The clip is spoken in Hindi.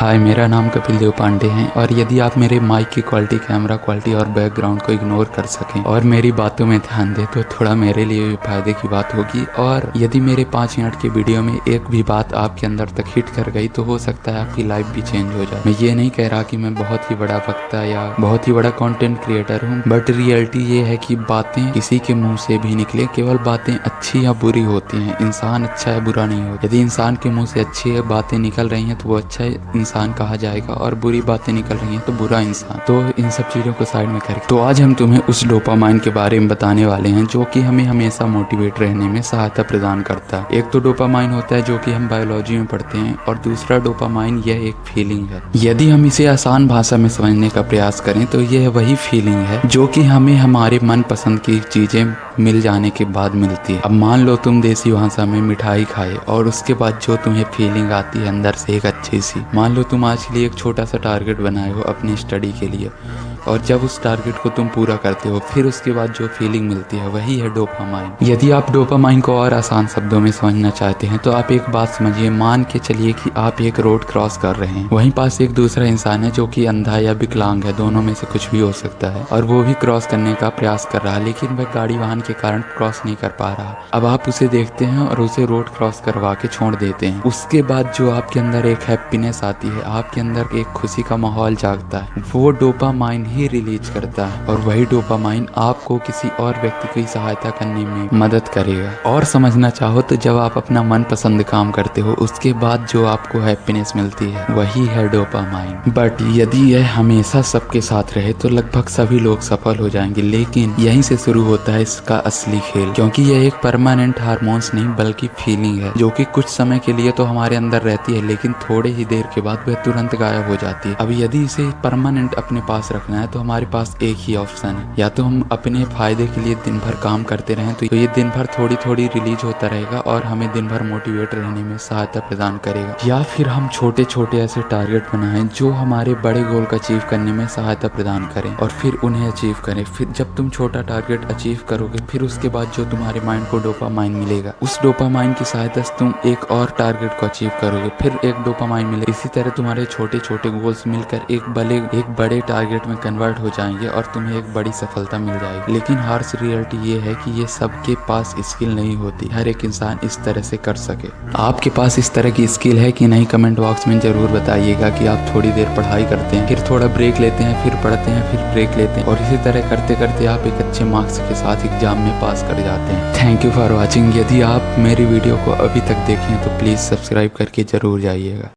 हाय, मेरा नाम कपिल देव पांडे है और यदि आप मेरे माइक की क्वालिटी, कैमरा क्वालिटी और बैकग्राउंड को इग्नोर कर सकें और मेरी बातों में ध्यान दें तो थोड़ा मेरे लिए भी फायदे की बात होगी। और यदि मेरे 5 मिनट के वीडियो में एक भी बात आपके अंदर तक हिट कर गई तो हो सकता है आपकी लाइफ भी चेंज हो जाए। मैं ये नहीं कह रहा कि मैं बहुत ही बड़ा वक्ता या बहुत ही बड़ा कंटेंट क्रिएटर हूँ, बट रियलिटी ये है कि बातें किसी के मुंह से भी निकले, केवल बातें अच्छी या बुरी होती हैं। इंसान अच्छा या बुरा नहीं होता। यदि इंसान के मुंह से अच्छी बातें निकल रही हैं तो वो अच्छा इंसान कहा जाएगा और बुरी बातें निकल रही हैं तो बुरा इंसान। तो इन सब चीज़ों को साइड में करके तो आज हम तुम्हें उस डोपामाइन के बारे में बताने वाले हैं जो कि हमें हमेशा मोटिवेट रहने में सहायता प्रदान करता है। एक तो डोपामाइन होता है जो कि हम बायोलॉजी में पढ़ते हैं और दूसरा डोपामाइन यह एक फीलिंग है। यदि हम इसे आसान भाषा में समझने का प्रयास करें तो यह वही फीलिंग है जो कि हमें हमारे मनपसंद की चीज़ें मिल जाने के बाद मिलती है। अब मान लो तुम देसी भाषा में मिठाई खाए और उसके बाद जो तुम्हें फीलिंग आती है अंदर से एक अच्छी सी, मान लो तुम आज के लिए एक छोटा सा टारगेट बनाए हो अपनी स्टडी के लिए और जब उस टारगेट को तुम पूरा करते हो फिर उसके बाद जो फीलिंग मिलती है वही है डोपामाइन। यदि आप डोपामाइन को और आसान शब्दों में समझना चाहते हैं तो आप एक बात समझिए। मान के चलिए कि आप एक रोड क्रॉस कर रहे हैं, वहीं पास एक दूसरा इंसान है जो कि अंधा या विकलांग है, दोनों में से कुछ भी हो सकता है, और वो भी क्रॉस करने का प्रयास कर रहा है लेकिन वह गाड़ी वाहन के कारण क्रॉस नहीं कर पा रहा। अब आप उसे देखते हैं और उसे रोड क्रॉस करवा के छोड़ देते हैं। उसके बाद जो आपके अंदर एक हैप्पीनेस आती है, आपके अंदर एक खुशी का माहौल जागता है, वो डोपामाइन ही रिलीज करता है और वही डोपामाइन आपको किसी और व्यक्ति की सहायता करने में मदद करेगा। और समझना चाहो तो जब आप अपना मनपसंद काम करते हो उसके बाद जो आपको हैप्पीनेस मिलती है वही है डोपामाइन। बट यदि यह हमेशा सबके साथ रहे तो लगभग सभी लोग सफल हो जाएंगे, लेकिन यहीं से शुरू होता है इसका असली खेल, क्योंकि यह एक परमानेंट हार्मोन्स नहीं बल्कि फीलिंग है जो कि कुछ समय के लिए तो हमारे अंदर रहती है लेकिन थोड़े ही देर के बाद वह तुरंत गायब हो जाती है। अब यदि इसे परमानेंट अपने पास रखना है तो हमारे पास एक ही ऑप्शन है, या तो हम अपने फायदे के लिए दिन भर काम करते रहें तो ये दिन भर थोड़ी थोड़ी रिलीज होता रहेगा और हमें दिन भर मोटिवेट रहने में सहायता प्रदान करेगा, या फिर हम छोटे छोटे ऐसे टारगेट बनाएं जो हमारे बड़े गोल को अचीव करने में सहायता प्रदान करें और फिर उन्हें अचीव करें। फिर जब तुम छोटा टारगेट अचीव करोगे फिर उसके बाद जो तुम्हारे माइंड को डोपामाइन मिलेगा, उस डोपामाइन की सहायता से तुम एक और टारगेट को अचीव करोगे, फिर एक डोपामाइन मिलेगा। इसी तरह तुम्हारे छोटे छोटे गोल्स मिलकर एक बड़े टारगेट में कन्वर्ट हो जाएंगे और तुम्हें एक बड़ी सफलता मिल जाएगी। लेकिन हार्श रियलिटी ये है कि ये सबके पास स्किल नहीं होती हर एक इंसान इस तरह से कर सके। आपके पास इस तरह की स्किल है कि नहीं, कमेंट बॉक्स में जरूर बताइएगा कि आप थोड़ी देर पढ़ाई करते हैं, फिर थोड़ा ब्रेक लेते हैं, फिर पढ़ते हैं, फिर ब्रेक लेते हैं और इसी तरह करते करते आप एक अच्छे मार्क्स के साथ एग्जाम में पास कर जाते हैं। Thank you for watching. यदि आप मेरी वीडियो को अभी तक देखें तो प्लीज़ सब्सक्राइब करके जरूर जाइएगा।